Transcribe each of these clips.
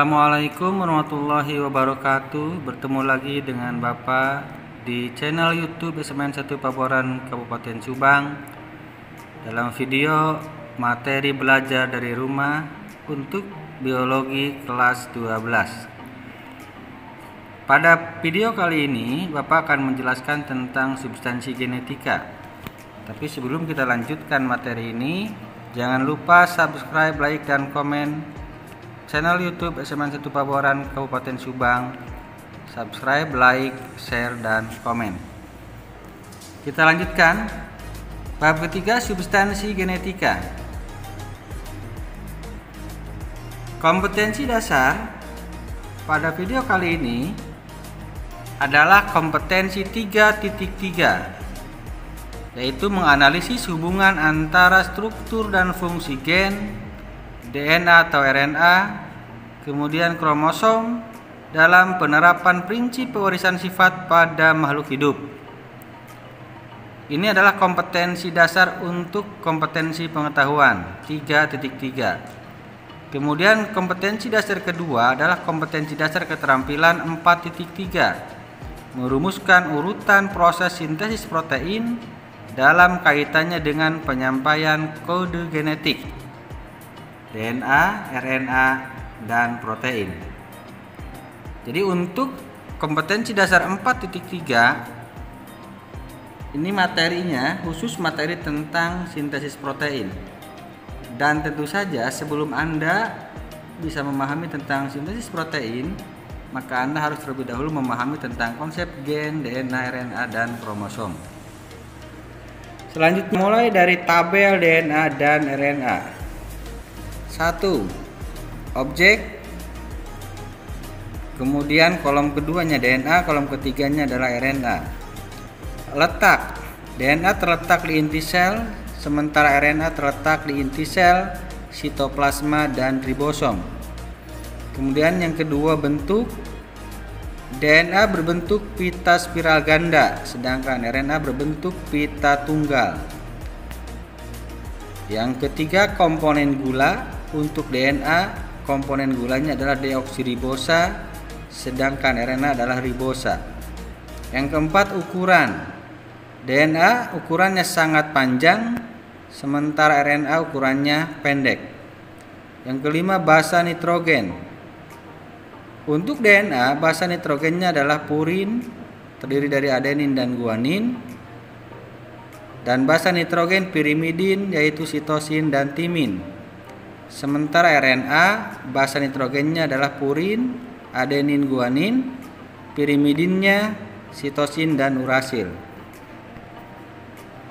Assalamualaikum warahmatullahi wabarakatuh. Bertemu lagi dengan Bapak di channel YouTube SMN 1 Paboran Kabupaten Subang dalam video materi belajar dari rumah untuk biologi kelas 12. Pada video kali ini Bapak akan menjelaskan tentang substansi genetika. Tapi sebelum kita lanjutkan materi ini, jangan lupa subscribe, like, dan komen channel YouTube SMN 1 Paboran Kabupaten Subang. Subscribe, like, share, dan komen. Kita lanjutkan. Bab ketiga, substansi genetika. Kompetensi dasar pada video kali ini adalah kompetensi 3.3, yaitu menganalisis hubungan antara struktur dan fungsi gen, DNA atau RNA, kemudian kromosom dalam penerapan prinsip pewarisan sifat pada makhluk hidup. Ini adalah kompetensi dasar untuk kompetensi pengetahuan 3.3. Kemudian kompetensi dasar kedua adalah kompetensi dasar keterampilan 4.3, merumuskan urutan proses sintesis protein dalam kaitannya dengan penyampaian kode genetik DNA, RNA, dan protein. Jadi untuk kompetensi dasar 4.3 ini materinya khusus materi tentang sintesis protein. Dan tentu saja sebelum Anda bisa memahami tentang sintesis protein, maka Anda harus terlebih dahulu memahami tentang konsep gen, DNA, RNA, dan kromosom. Selanjutnya mulai dari tabel DNA dan RNA. 1. Objek. Kemudian kolom keduanya DNA, kolom ketiganya adalah RNA. Letak. DNA terletak di inti sel, sementara RNA terletak di inti sel, sitoplasma, dan ribosom. Kemudian yang kedua, bentuk. DNA berbentuk pita spiral ganda, sedangkan RNA berbentuk pita tunggal. Yang ketiga, komponen gula. Untuk DNA, komponen gulanya adalah deoksiribosa, sedangkan RNA adalah ribosa. Yang keempat, ukuran. DNA ukurannya sangat panjang, sementara RNA ukurannya pendek. Yang kelima, basa nitrogen. Untuk DNA, basa nitrogennya adalah purin, terdiri dari adenin dan guanin. Dan basa nitrogen pirimidin, yaitu sitosin dan timin. Sementara RNA, basa nitrogennya adalah purin, adenin, guanin, pirimidinnya sitosin dan urasil.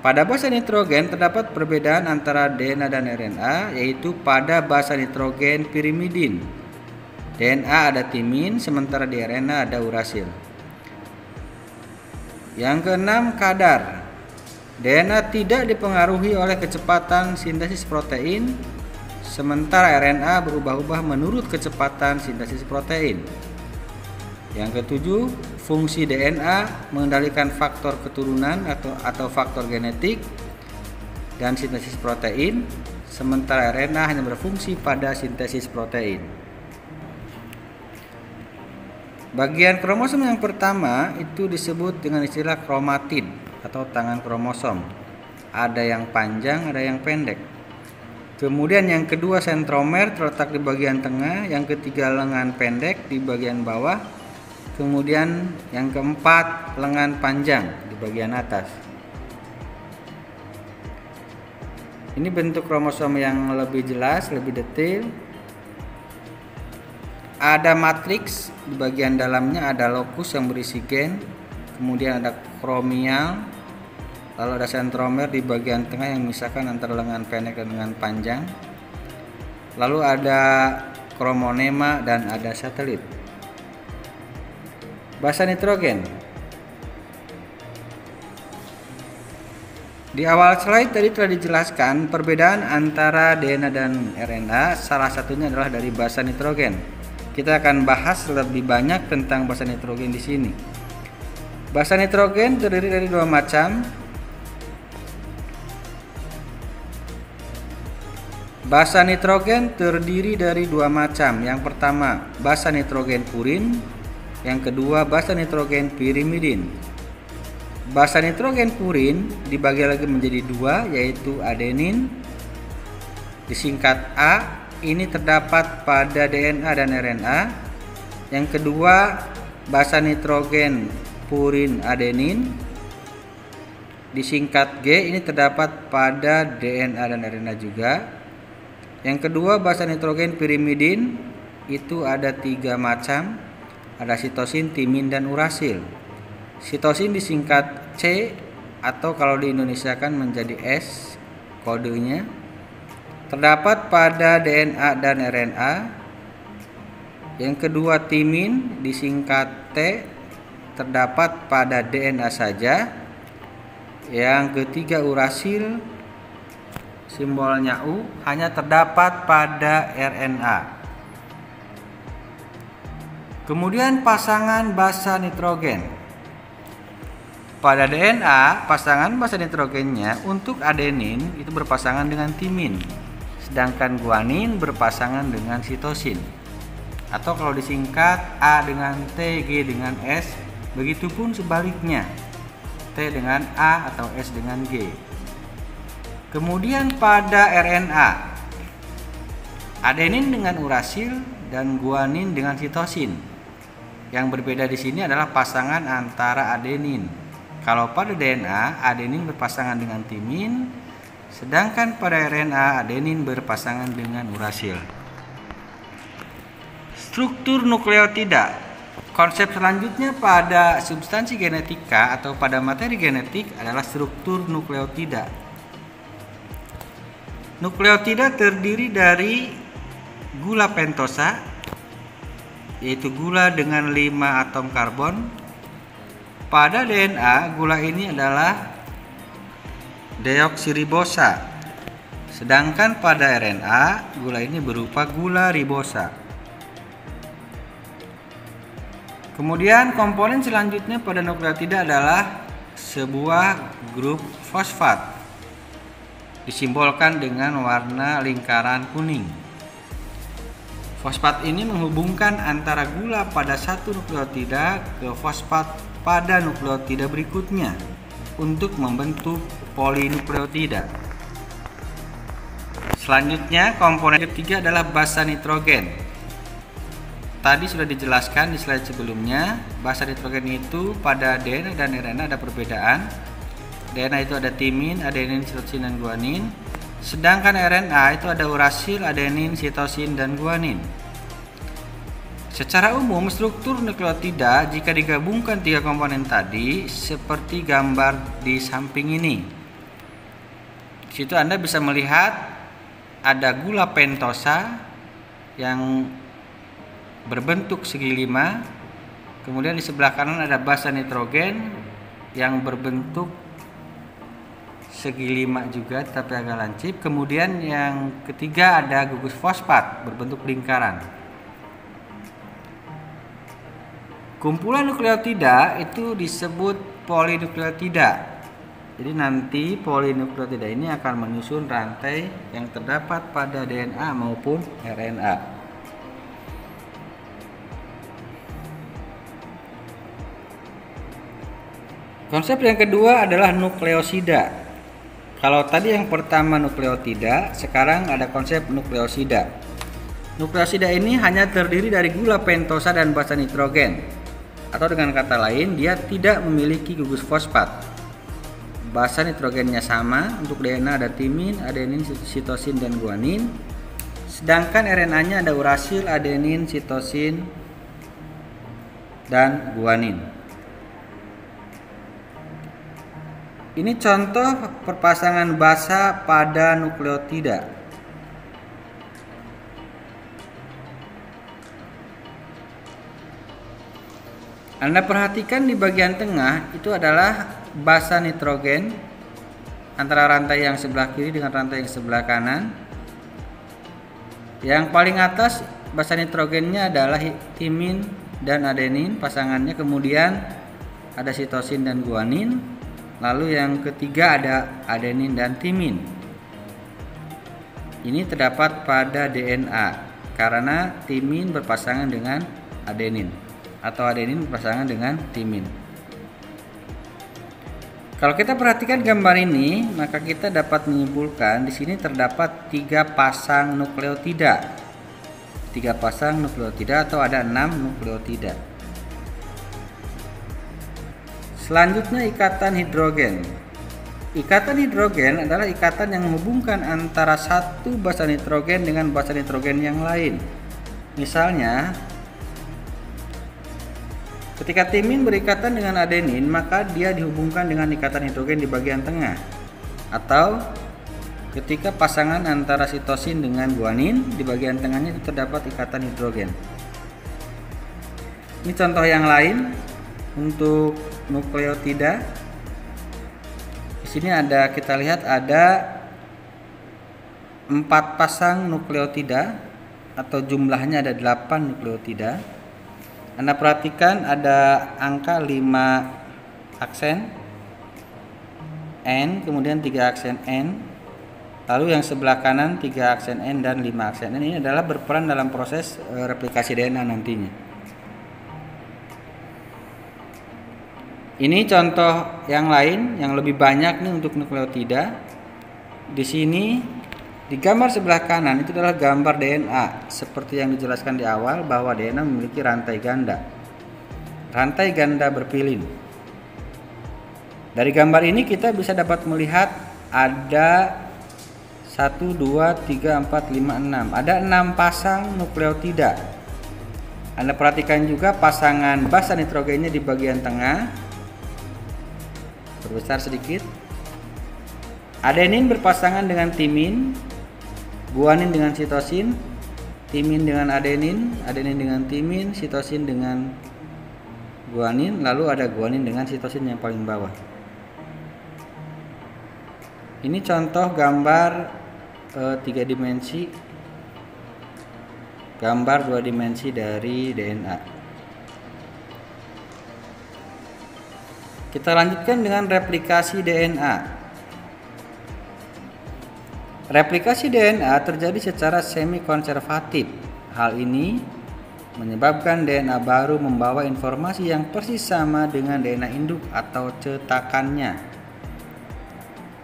Pada basa nitrogen terdapat perbedaan antara DNA dan RNA, yaitu pada basa nitrogen pirimidin DNA ada timin, sementara di RNA ada urasil. Yang keenam, kadar. DNA tidak dipengaruhi oleh kecepatan sintesis protein, sementara RNA berubah-ubah menurut kecepatan sintesis protein. Yang ketujuh, fungsi DNA mengendalikan faktor keturunan atau faktor genetik dan sintesis protein, sementara RNA hanya berfungsi pada sintesis protein. Bagian kromosom yang pertama itu disebut dengan istilah kromatid atau tangan kromosom. Ada yang panjang, ada yang pendek. Kemudian yang kedua, sentromer terletak di bagian tengah, yang ketiga lengan pendek di bagian bawah, kemudian yang keempat lengan panjang di bagian atas. Ini bentuk kromosom yang lebih jelas, lebih detail. Ada matriks, di bagian dalamnya ada lokus yang berisi gen, kemudian ada kromial. Lalu ada sentromer di bagian tengah yang memisahkan antara lengan pendek dan lengan panjang. Lalu ada kromonema dan ada satelit. Basa nitrogen. Di awal slide tadi telah dijelaskan perbedaan antara DNA dan RNA, salah satunya adalah dari basa nitrogen. Kita akan bahas lebih banyak tentang basa nitrogen di sini. Basa nitrogen terdiri dari dua macam. Basa nitrogen terdiri dari dua macam. Yang pertama, basa nitrogen purin. Yang kedua, basa nitrogen pirimidin. Basa nitrogen purin dibagi lagi menjadi dua, yaitu adenin, disingkat A. Ini terdapat pada DNA dan RNA. Yang kedua, basa nitrogen purin adenin, disingkat G. Ini terdapat pada DNA dan RNA juga. Yang kedua, basa nitrogen pirimidin, itu ada tiga macam, ada sitosin, timin, dan urasil. Sitosin disingkat C atau kalau di Indonesia kan menjadi S kodenya, terdapat pada DNA dan RNA. Yang kedua, timin disingkat T, terdapat pada DNA saja. Yang ketiga, urasil simbolnya U, hanya terdapat pada RNA. Kemudian pasangan basa nitrogen. Pada DNA, pasangan basa nitrogennya untuk adenin itu berpasangan dengan timin, sedangkan guanin berpasangan dengan sitosin. Atau kalau disingkat A dengan T, G dengan S, begitupun sebaliknya, T dengan A atau S dengan G. Kemudian pada RNA, adenin dengan urasil dan guanin dengan sitosin. Yang berbeda di sini adalah pasangan antara adenin. Kalau pada DNA, adenin berpasangan dengan timin, sedangkan pada RNA, adenin berpasangan dengan urasil. Struktur nukleotida. Konsep selanjutnya pada substansi genetika atau pada materi genetik adalah struktur nukleotida. Nukleotida terdiri dari gula pentosa, yaitu gula dengan 5 atom karbon. Pada DNA, gula ini adalah deoksiribosa. Sedangkan pada RNA, gula ini berupa gula ribosa. Kemudian komponen selanjutnya pada nukleotida adalah sebuah grup fosfat, disimbolkan dengan warna lingkaran kuning. Fosfat ini menghubungkan antara gula pada satu nukleotida ke fosfat pada nukleotida berikutnya untuk membentuk polinukleotida. Selanjutnya, komponen ketiga adalah basa nitrogen. Tadi sudah dijelaskan di slide sebelumnya, basa nitrogen itu pada DNA dan RNA ada perbedaan. DNA itu ada timin, adenin, sitosin, dan guanin. Sedangkan RNA itu ada urasil, adenin, sitosin, dan guanin. Secara umum, struktur nukleotida jika digabungkan tiga komponen tadi seperti gambar di samping ini. Di situ Anda bisa melihat ada gula pentosa yang berbentuk segi 5. Kemudian di sebelah kanan ada basa nitrogen yang berbentuk segi 5 juga tapi agak lancip. Kemudian yang ketiga ada gugus fosfat berbentuk lingkaran. Kumpulan nukleotida itu disebut polinukleotida. Jadi nanti polinukleotida ini akan menyusun rantai yang terdapat pada DNA maupun RNA. Konsep yang kedua adalah nukleosida. Kalau tadi yang pertama nukleotida, sekarang ada konsep nukleosida. Nukleosida ini hanya terdiri dari gula pentosa dan basa nitrogen. Atau dengan kata lain, dia tidak memiliki gugus fosfat. Basa nitrogennya sama, untuk DNA ada timin, adenin, sitosin, dan guanin. Sedangkan RNA-nya ada urasil, adenin, sitosin, dan guanin. Ini contoh perpasangan basa pada nukleotida. Anda perhatikan di bagian tengah itu adalah basa nitrogen antara rantai yang sebelah kiri dengan rantai yang sebelah kanan. Yang paling atas basa nitrogennya adalah timin dan adenin pasangannya, kemudian ada sitosin dan guanin. Lalu yang ketiga ada adenin dan timin. ini terdapat pada DNA karena timin berpasangan dengan adenin atau adenin berpasangan dengan timin. Kalau kita perhatikan gambar ini, maka kita dapat menyimpulkan di sini terdapat 3 pasang nukleotida. 3 pasang nukleotida atau ada 6 nukleotida. Selanjutnya ikatan hidrogen. Ikatan hidrogen adalah ikatan yang menghubungkan antara satu basa nitrogen dengan basa nitrogen yang lain. Misalnya, ketika timin berikatan dengan adenin, maka dia dihubungkan dengan ikatan hidrogen di bagian tengah. Atau ketika pasangan antara sitosin dengan guanin, di bagian tengahnya itu terdapat ikatan hidrogen. Ini contoh yang lain untuk nukleotida. Di sini kita lihat ada 4 pasang nukleotida atau jumlahnya ada 8 nukleotida. Anda perhatikan ada angka 5 aksen N, kemudian 3 aksen N, lalu yang sebelah kanan 3 aksen N dan 5 aksen N. Ini adalah berperan dalam proses replikasi DNA nantinya. Ini contoh yang lain yang lebih banyak nih untuk nukleotida. Di sini di gambar sebelah kanan itu adalah gambar DNA seperti yang dijelaskan di awal bahwa DNA memiliki rantai ganda. Rantai ganda berpilin. Dari gambar ini kita bisa dapat melihat ada 1, 2, 3, 4, 5, 6. Ada 6 pasang nukleotida. Anda perhatikan juga pasangan basa nitrogennya di bagian tengah. Perbesar sedikit. Adenin berpasangan dengan timin, guanin dengan sitosin, timin dengan adenin, adenin dengan timin, sitosin dengan guanin, lalu ada guanin dengan sitosin yang paling bawah. Ini contoh gambar 3 dimensi, gambar 2 dimensi dari DNA. Kita lanjutkan dengan replikasi DNA. Replikasi DNA terjadi secara semi konservatif. Hal ini menyebabkan DNA baru membawa informasi yang persis sama dengan DNA induk atau cetakannya.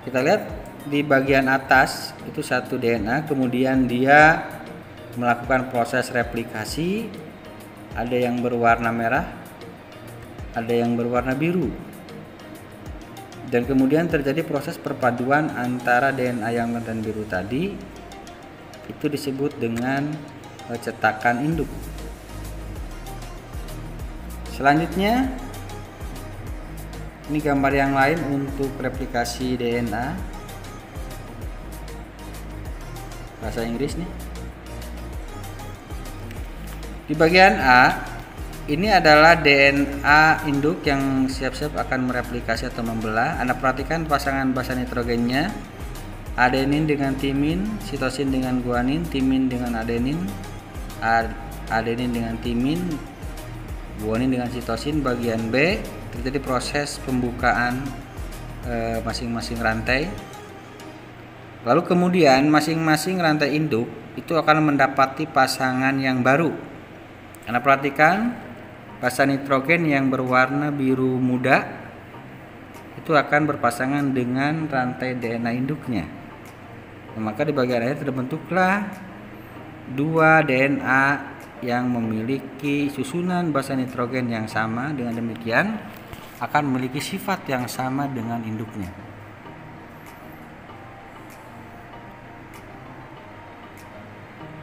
Kita lihat di bagian atas itu satu DNA, kemudian dia melakukan proses replikasi. Ada yang berwarna merah, ada yang berwarna biru. Dan kemudian terjadi proses perpaduan antara DNA yang merah dan biru tadi. Itu disebut dengan cetakan induk. Selanjutnya, ini gambar yang lain untuk replikasi DNA bahasa Inggris nih. Di bagian A, ini adalah DNA induk yang siap-siap akan mereplikasi atau membelah. Anda perhatikan pasangan basa nitrogennya, adenin dengan timin, sitosin dengan guanin, timin dengan adenin, adenin dengan timin, guanin dengan sitosin. Bagian B terjadi proses pembukaan masing-masing rantai. Lalu kemudian masing-masing rantai induk itu akan mendapati pasangan yang baru. Anda perhatikan basa nitrogen yang berwarna biru muda itu akan berpasangan dengan rantai DNA induknya. Nah, maka di bagian akhir terbentuklah 2 DNA yang memiliki susunan basa nitrogen yang sama. Dengan demikian akan memiliki sifat yang sama dengan induknya.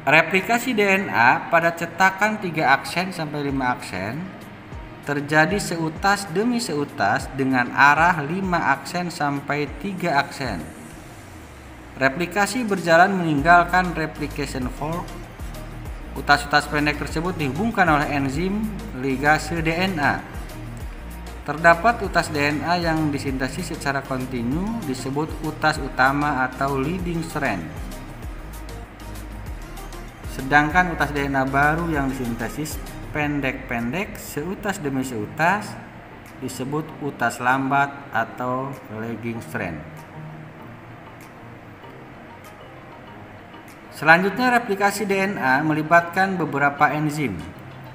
Replikasi DNA pada cetakan 3 aksen sampai 5 aksen terjadi seutas demi seutas dengan arah 5 aksen sampai 3 aksen. Replikasi berjalan meninggalkan replication fork. Utas-utas pendek tersebut dihubungkan oleh enzim ligase DNA. Terdapat utas DNA yang disintesis secara kontinu disebut utas utama atau leading strand. Sedangkan utas DNA baru yang disintesis pendek-pendek seutas demi seutas disebut utas lambat atau lagging strand. Selanjutnya, replikasi DNA melibatkan beberapa enzim.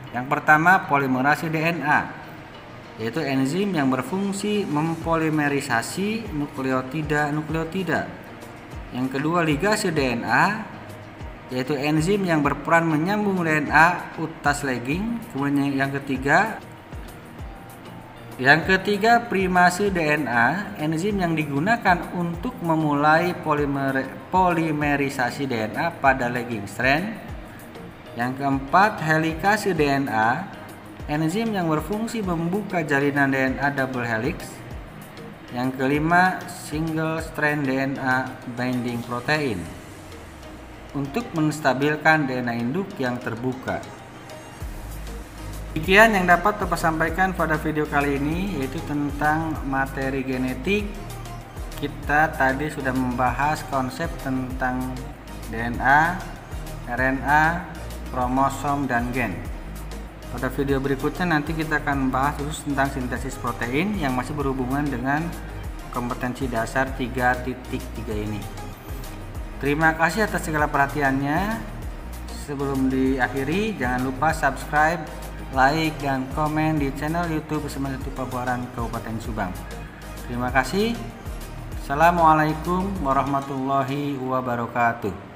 Yang pertama, polimerase DNA, yaitu enzim yang berfungsi mempolimerisasi nukleotida. Yang kedua, ligase DNA, yaitu enzim yang berperan menyambung DNA utas legging. Kemudian yang ketiga, primase DNA, enzim yang digunakan untuk memulai polimerisasi DNA pada legging strand. Yang keempat, helikase DNA, enzim yang berfungsi membuka jalinan DNA double helix. Yang kelima, single strand DNA binding protein, untuk menstabilkan DNA induk yang terbuka. Demikian yang dapat Bapak sampaikan pada video kali ini, yaitu tentang materi genetik. Kita tadi sudah membahas konsep tentang DNA, RNA, kromosom, dan gen. Pada video berikutnya nanti kita akan membahas khusus tentang sintesis protein yang masih berhubungan dengan kompetensi dasar 3.3 ini. Terima kasih atas segala perhatiannya. Sebelum diakhiri, jangan lupa subscribe, like, dan komen di channel YouTube Bersama Satu Pabuaran Kabupaten Subang. Terima kasih. Assalamualaikum warahmatullahi wabarakatuh.